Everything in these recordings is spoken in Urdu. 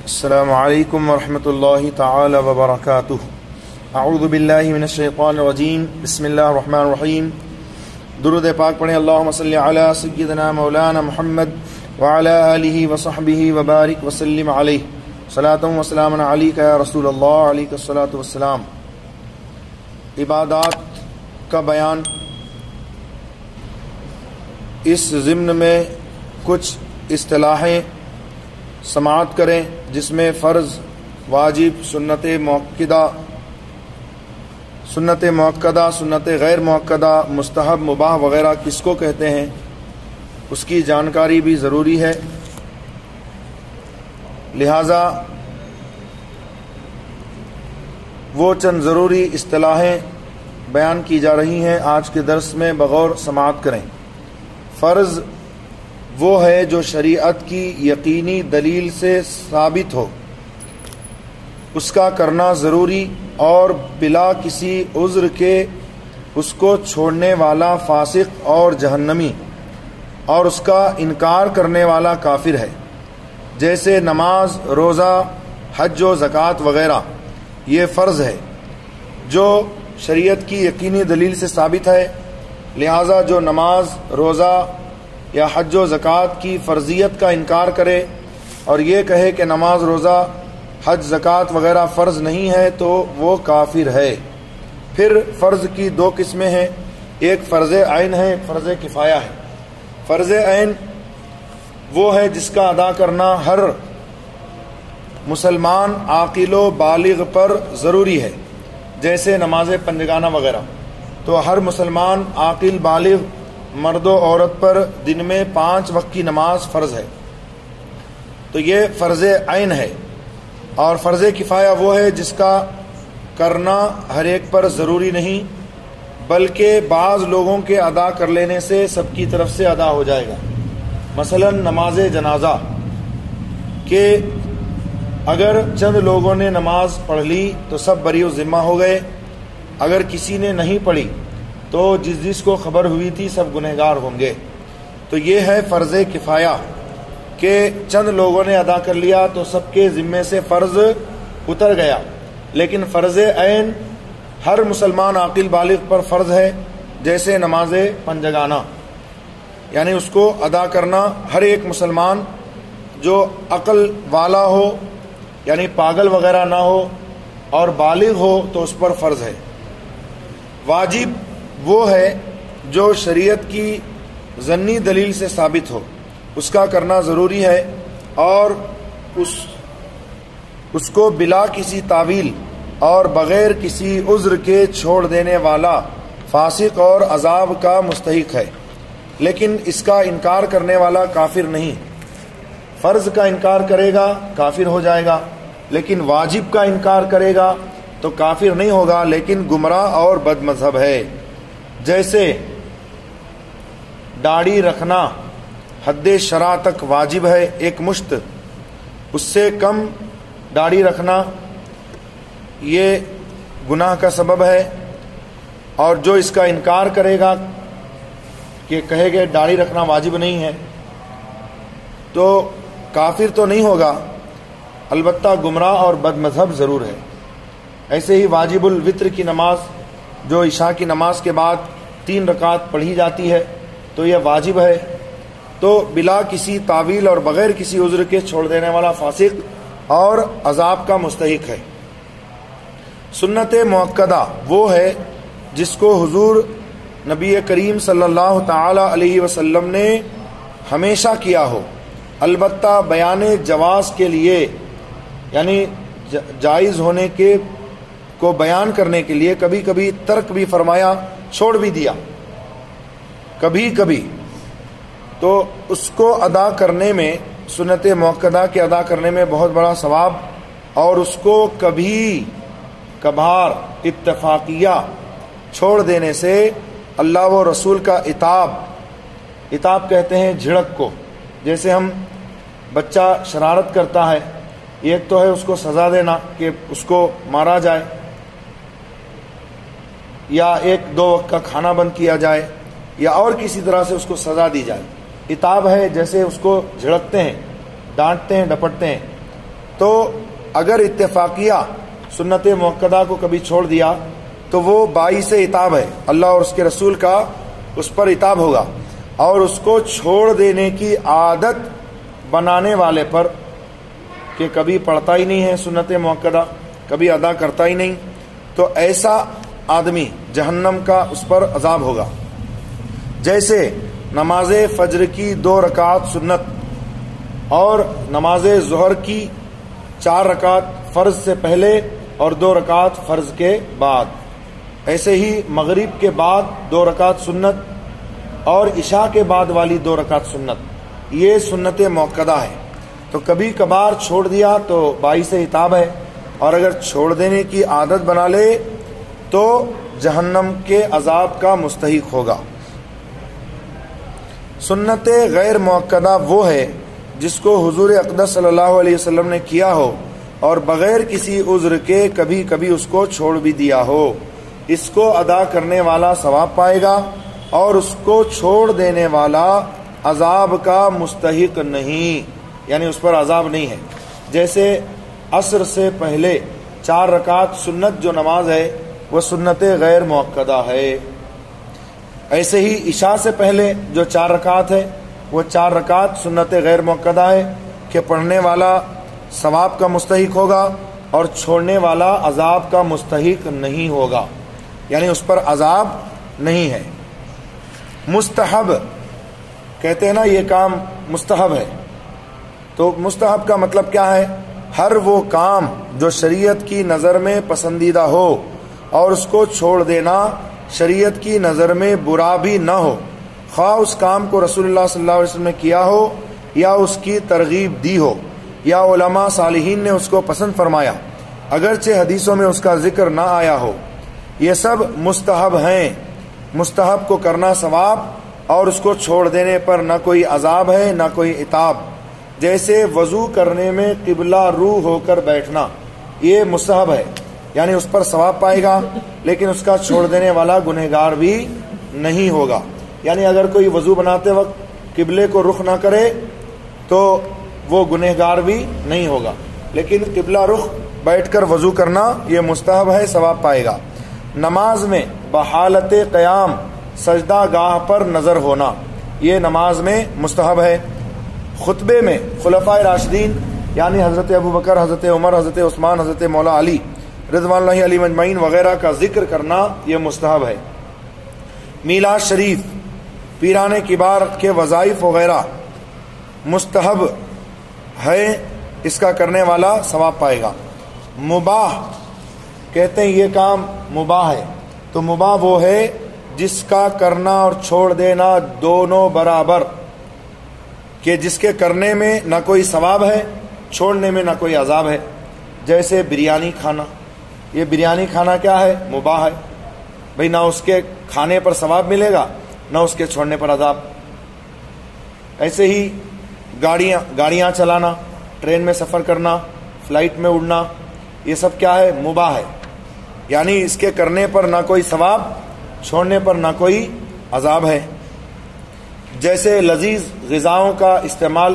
السلام علیکم ورحمۃ اللہ تعالی وبرکاتہ. اعوذ باللہ من الشیطان الرجیم. بسم اللہ الرحمن الرحیم. درود پاک پڑھیں. اللہم صلی علی سیدنا مولانا محمد وعلی آلہ وصحبہ وبارک وسلم علیہ. صلاۃ و سلام علیک یا رسول اللہ علیہ الصلاۃ والسلام. عبادات کا بیان. اس ضمن میں کچھ اصطلاحیں سماعت کریں جس میں فرض، واجب، سنت موقدہ، سنت غیر موقدہ، مستحب، مباح وغیرہ کس کو کہتے ہیں، اس کی جانکاری بھی ضروری ہے. لہذا وہ چند ضروری اصطلاحیں بیان کی جا رہی ہیں آج کے درس میں، بغور سماعت کریں. فرض وہ ہے جو شریعت کی یقینی دلیل سے ثابت ہو، اس کا کرنا ضروری، اور بلا کسی عذر کے اس کو چھوڑنے والا فاسق اور جہنمی، اور اس کا انکار کرنے والا کافر ہے. جیسے نماز، روزہ، حج و زکوٰۃ وغیرہ. یہ فرض ہے جو شریعت کی یقینی دلیل سے ثابت ہے. لہذا جو نماز، روزہ یا حج و زکوٰۃ کی فرضیت کا انکار کرے اور یہ کہے کہ نماز، روزہ، حج، زکوٰۃ وغیرہ فرض نہیں ہے تو وہ کافر ہے. پھر فرض کی دو قسمیں ہیں، ایک فرض عین ہے، ایک فرض کفایہ ہے. فرض عین وہ ہے جس کا ادا کرنا ہر مسلمان عاقل و بالغ پر ضروری ہے، جیسے نماز پنجگانہ وغیرہ. تو ہر مسلمان عاقل بالغ مرد و عورت پر دن میں 5 وقت کی نماز فرض ہے. تو یہ فرض عین ہے. اور فرض کفایہ وہ ہے جس کا کرنا ہر ایک پر ضروری نہیں، بلکہ بعض لوگوں کے ادا کر لینے سے سب کی طرف سے ادا ہو جائے گا. مثلا نماز جنازہ کہ اگر چند لوگوں نے نماز پڑھ لی تو سب بری الذمہ ہو گئے، اگر کسی نے نہیں پڑھی تو جس کو خبر ہوئی تھی سب گنہگار ہوں گے. تو یہ ہے فرض کفایہ کہ چند لوگوں نے ادا کر لیا تو سب کے ذمے سے فرض اتر گیا. لیکن فرض عین ہر مسلمان عاقل بالغ پر فرض ہے، جیسے نماز پنجگانہ، یعنی اس کو ادا کرنا ہر ایک مسلمان جو عقل والا ہو، یعنی پاگل وغیرہ نہ ہو اور بالغ ہو تو اس پر فرض ہے. واجب وہ ہے جو شریعت کی ظنی دلیل سے ثابت ہو، اس کا کرنا ضروری ہے، اور اس کو بلا کسی تعویل اور بغیر کسی عذر کے چھوڑ دینے والا فاسق اور عذاب کا مستحق ہے. لیکن اس کا انکار کرنے والا کافر نہیں. فرض کا انکار کرے گا کافر ہو جائے گا، لیکن واجب کا انکار کرے گا تو کافر نہیں ہوگا، لیکن گمراہ اور بد مذہب ہے. جیسے داڑھی رکھنا حد شرع تک واجب ہے، ایک مشت، اس سے کم داڑھی رکھنا یہ گناہ کا سبب ہے. اور جو اس کا انکار کرے گا کہ کہے گا داڑھی رکھنا واجب نہیں ہے تو کافر تو نہیں ہوگا، البتہ گمراہ اور بد مذہب ضرور ہے. ایسے ہی واجب الوتر کی نماز جو عشاء کی نماز کے بعد 3 رکعت پڑھی جاتی ہے تو یہ واجب ہے، تو بلا کسی تعویل اور بغیر کسی عذر کے چھوڑ دینے والا فاسق اور عذاب کا مستحق ہے. سنت موقدہ وہ ہے جس کو حضور نبی کریم صلی اللہ تعالی علیہ وسلم نے ہمیشہ کیا ہو، البتہ بیان جواز کے لیے، یعنی جائز ہونے کے کو بیان کرنے کے لیے کبھی کبھی ترک بھی فرمایا، چھوڑ بھی دیا کبھی کبھی. تو اس کو ادا کرنے میں، سنت موقدہ کے ادا کرنے میں بہت بڑا ثواب، اور اس کو کبھی کبھار اتفاقیہ چھوڑ دینے سے اللہ و رسول کا عتاب کہتے ہیں جھڑک کو. جیسے ہم بچہ شرارت کرتا ہے، ایک تو ہے اس کو سزا دینا کہ اس کو مارا جائے، یا 1-2 وقت کا کھانا بند کیا جائے، یا اور کسی طرح سے اس کو سزا دی جائے. اتاب ہے جیسے اس کو جھڑکتے ہیں، ڈانٹتے ہیں، ڈپٹتے ہیں. تو اگر اتفاقیہ سنت مؤکدہ کو کبھی چھوڑ دیا تو وہ باعث اتاب ہے، اللہ اور اس کے رسول کا اس پر اتاب ہوگا. اور اس کو چھوڑ دینے کی عادت بنانے والے پر کہ کبھی پڑھتا ہی نہیں ہے سنت مؤکدہ، کبھی ادا کرتا ہی نہیں، تو ایسا آدمی جہنم کا اس پر عذاب ہوگا. جیسے نماز فجر کی 2 رکعت سنت اور نماز ظہر کی 4 رکعت فرض سے پہلے اور 2 رکعت فرض کے بعد، ایسے ہی مغرب کے بعد 2 رکعت سنت اور عشاء کے بعد والی 2 رکعت سنت، یہ سنت مؤکدہ ہے. تو کبھی کبھار چھوڑ دیا تو باعث اتاب ہے، اور اگر چھوڑ دینے کی عادت بنا لے تو جہنم کے عذاب کا مستحق ہوگا. سنت غیر مؤکدہ وہ ہے جس کو حضور اقدس صلی اللہ علیہ وسلم نے کیا ہو اور بغیر کسی عذر کے کبھی کبھی اس کو چھوڑ بھی دیا ہو. اس کو ادا کرنے والا ثواب پائے گا اور اس کو چھوڑ دینے والا عذاب کا مستحق نہیں، یعنی اس پر عذاب نہیں ہے. جیسے عصر سے پہلے 4 رکعت سنت جو نماز ہے وہ سنت غیر مؤکدہ ہے. ایسے ہی عشاء سے پہلے جو 4 رکعت ہے وہ 4 رکعت سنت غیر مؤکدہ ہے کہ پڑھنے والا ثواب کا مستحق ہوگا اور چھوڑنے والا عذاب کا مستحق نہیں ہوگا، یعنی اس پر عذاب نہیں ہے. مستحب کہتے ہیں نا، یہ کام مستحب ہے. تو مستحب کا مطلب کیا ہے؟ ہر وہ کام جو شریعت کی نظر میں پسندیدہ ہو اور اس کو چھوڑ دینا شریعت کی نظر میں برا بھی نہ ہو، خواہ اس کام کو رسول اللہ صلی اللہ علیہ وسلم نے کیا ہو یا اس کی ترغیب دی ہو یا علماء صالحین نے اس کو پسند فرمایا، اگرچہ حدیثوں میں اس کا ذکر نہ آیا ہو، یہ سب مستحب ہیں. مستحب کو کرنا ثواب اور اس کو چھوڑ دینے پر نہ کوئی عذاب ہے نہ کوئی عتاب. جیسے وضو کرنے میں قبلہ رو ہو کر بیٹھنا، یہ مستحب ہے، یعنی اس پر ثواب پائے گا، لیکن اس کا چھوڑ دینے والا گنہگار بھی نہیں ہوگا. یعنی اگر کوئی وضو بناتے وقت قبلے کو رخ نہ کرے تو وہ گنہگار بھی نہیں ہوگا، لیکن قبلہ رخ بیٹھ کر وضو کرنا یہ مستحب ہے، ثواب پائے گا. نماز میں بحالت قیام سجدہ گاہ پر نظر ہونا، یہ نماز میں مستحب ہے. خطبے میں خلفائے راشدین یعنی حضرت ابوبکر، حضرت عمر، حضرت عثمان، حضرت مولا علی رضوان اللہ علیہ مجمعین وغیرہ کا ذکر کرنا یہ مستحب ہے. میلاد شریف، پیران کبار کے وظائف وغیرہ مستحب ہے، اس کا کرنے والا ثواب پائے گا. مباح کہتے ہیں یہ کام مباح ہے، تو مباح وہ ہے جس کا کرنا اور چھوڑ دینا دونوں برابر، کہ جس کے کرنے میں نہ کوئی ثواب ہے، چھوڑنے میں نہ کوئی عذاب ہے. جیسے بریانی کھانا، یہ بریانی کھانا کیا ہے؟ مباح ہے. بھئی نہ اس کے کھانے پر ثواب ملے گا نہ اس کے چھوڑنے پر عذاب. ایسے ہی گاڑیاں چلانا، ٹرین میں سفر کرنا، فلائٹ میں اڑنا، یہ سب کیا ہے؟ مباح ہے، یعنی اس کے کرنے پر نہ کوئی ثواب، چھوڑنے پر نہ کوئی عذاب ہے. جیسے لذیذ غذاؤں کا استعمال،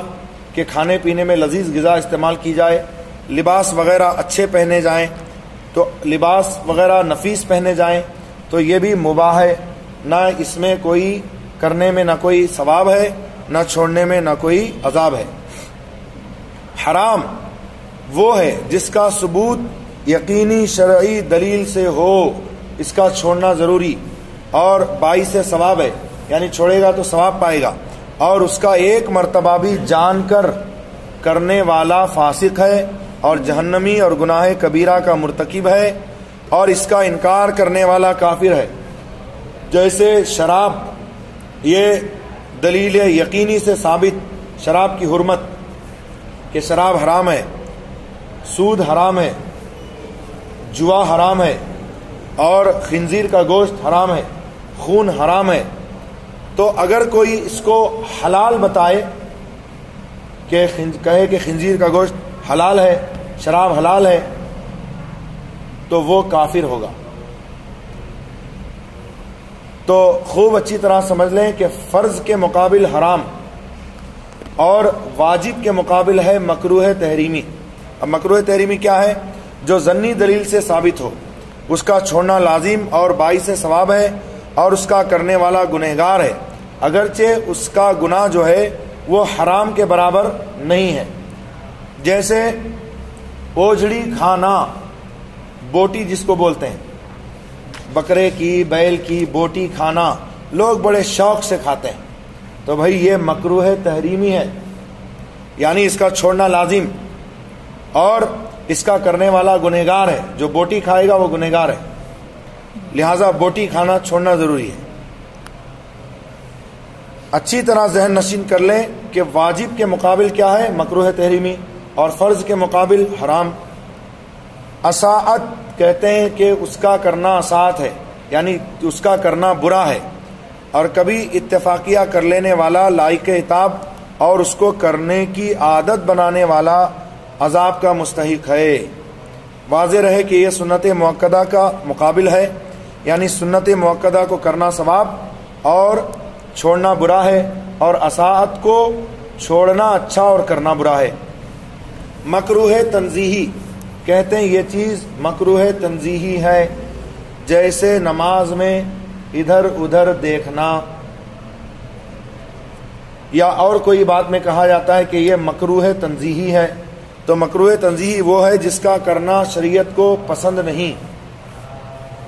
کہ کھانے پینے میں لذیذ غذا استعمال کی جائے، لباس وغیرہ اچھے پہنے جائیں، تو لباس وغیرہ نفیس پہنے جائیں تو یہ بھی مباح ہے، نہ اس میں کوئی کرنے میں نہ کوئی ثواب ہے نہ چھوڑنے میں نہ کوئی عذاب ہے. حرام وہ ہے جس کا ثبوت یقینی شرعی دلیل سے ہو، اس کا چھوڑنا ضروری اور باعث ثواب ہے، یعنی چھوڑے گا تو ثواب پائے گا، اور اس کا ایک مرتبہ بھی جان کر کرنے والا فاسق ہے اور جہنمی اور گناہ کبیرہ کا مرتکب ہے، اور اس کا انکار کرنے والا کافر ہے. جیسے شراب، یہ دلیل یقینی سے ثابت شراب کی حرمت، کہ شراب حرام ہے، سود حرام ہے، جوا حرام ہے، اور خنزیر کا گوشت حرام ہے، خون حرام ہے. تو اگر کوئی اس کو حلال بتائے، کہ کہے کہ خنزیر کا گوشت حلال ہے، شراب حلال ہے، تو وہ کافر ہوگا. تو خوب اچھی طرح سمجھ لیں کہ فرض کے مقابل حرام اور واجب کے مقابل ہے مکروہ تحریمی۔ اب مکروہ تحریمی کیا ہے؟ جو ظنی دلیل سے ثابت ہو، اس کا چھوڑنا لازم اور باعث ثواب ہے، اور اس کا کرنے والا گنہگار ہے، اگرچہ اس کا گناہ جو ہے وہ حرام کے برابر نہیں ہے۔ جیسے اوجھڑی کھانا، بوٹی جس کو بولتے ہیں، بکرے کی بیل کی بوٹی کھانا لوگ بڑے شوق سے کھاتے ہیں، تو بھائی یہ مکروہ تحریمی ہے، یعنی اس کا چھوڑنا لازم، اور اس کا کرنے والا گنہگار ہے۔ جو بوٹی کھائے گا وہ گنہگار ہے، لہذا بوٹی کھانا چھوڑنا ضروری ہے۔ اچھی طرح ذہن نشین کر لیں کہ واجب کے مقابل کیا ہے؟ مکروہ تحریمی، اور فرض کے مقابل حرام۔ اساءت کہتے ہیں کہ اس کا کرنا اساءت ہے، یعنی اس کا کرنا برا ہے، اور کبھی اتفاقیہ کر لینے والا لائق عتاب، اور اس کو کرنے کی عادت بنانے والا عذاب کا مستحق ہے۔ واضح رہے کہ یہ سنت مؤکدہ کا مقابل ہے، یعنی سنت مؤکدہ کو کرنا ثواب اور چھوڑنا برا ہے، اور اساءت کو چھوڑنا اچھا اور کرنا برا ہے۔ مکروہ تنزیہی کہتے ہیں یہ چیز مکروہ تنزیہی ہے، جیسے نماز میں ادھر ادھر دیکھنا، یا اور کوئی بات میں کہا جاتا ہے کہ یہ مکروہ تنزیہی ہے، تو مکروہ تنزیہی وہ ہے جس کا کرنا شریعت کو پسند نہیں،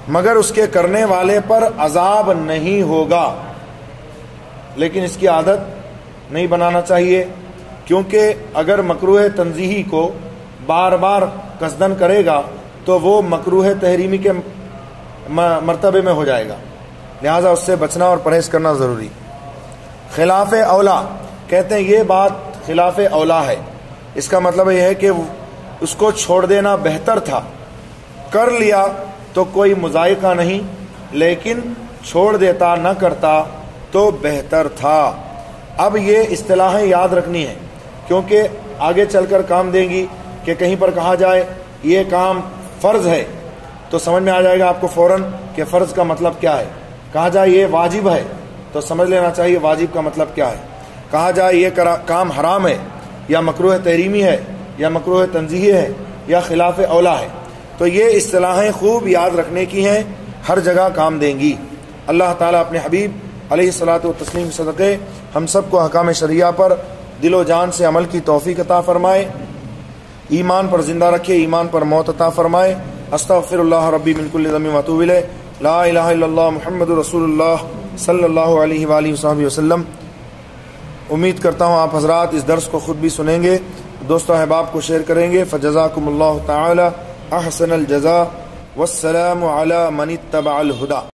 مگر اس کے کرنے والے پر عذاب نہیں ہوگا، لیکن اس کی عادت نہیں بنانا چاہیے، کیونکہ اگر مکروہ تنزیہی کو بار بار قصدن کرے گا تو وہ مکروہ تحریمی کے مرتبے میں ہو جائے گا، لہذا اس سے بچنا اور پرہیز کرنا ضروری۔ خلاف اولا کہتے ہیں یہ بات خلاف اولا ہے، اس کا مطلب یہ ہے کہ اس کو چھوڑ دینا بہتر تھا، کر لیا تو کوئی مذائقہ نہیں، لیکن چھوڑ دیتا نہ کرتا تو بہتر تھا۔ اب یہ اصطلاحیں یاد رکھنی ہے، کیونکہ آگے چل کر کام دیں گی، کہ کہیں پر کہا جائے یہ کام فرض ہے تو سمجھ میں آ جائے گا آپ کو فوراً کہ فرض کا مطلب کیا ہے، کہا جائے یہ واجب ہے تو سمجھ لینا چاہیے واجب کا مطلب کیا ہے، کہا جائے یہ کام حرام ہے یا مکروہ تحریمی ہے یا مکروہ تنزیہی ہے یا خلاف اولا ہے، تو یہ اصطلاحیں خوب یاد رکھنے کی ہیں، ہر جگہ کام دیں گی۔ اللہ تعالیٰ اپنے حبیب علیہ الصلاۃ والتسلیم صدقے ہم سب کو احکام شرعیہ پر دل و جان سے عمل کی توفیق عطا فرمائے، ایمان پر زندہ رکھے، ایمان پر موت عطا فرمائے۔ استغفر اللہ ربی من کل ذنب واتوب الیہ، لا الہ الا اللہ محمد رسول اللہ صلی اللہ علیہ وآلہ وصحبہ وسلم۔ امید کرتا ہوں آپ حضرات اس درس کو خود بھی سنیں گے، دوستو احباب کو شیئر کریں گے۔ فجزاکم اللہ تعالی احسن الجزاء، والسلام علی من اتبع الہدی۔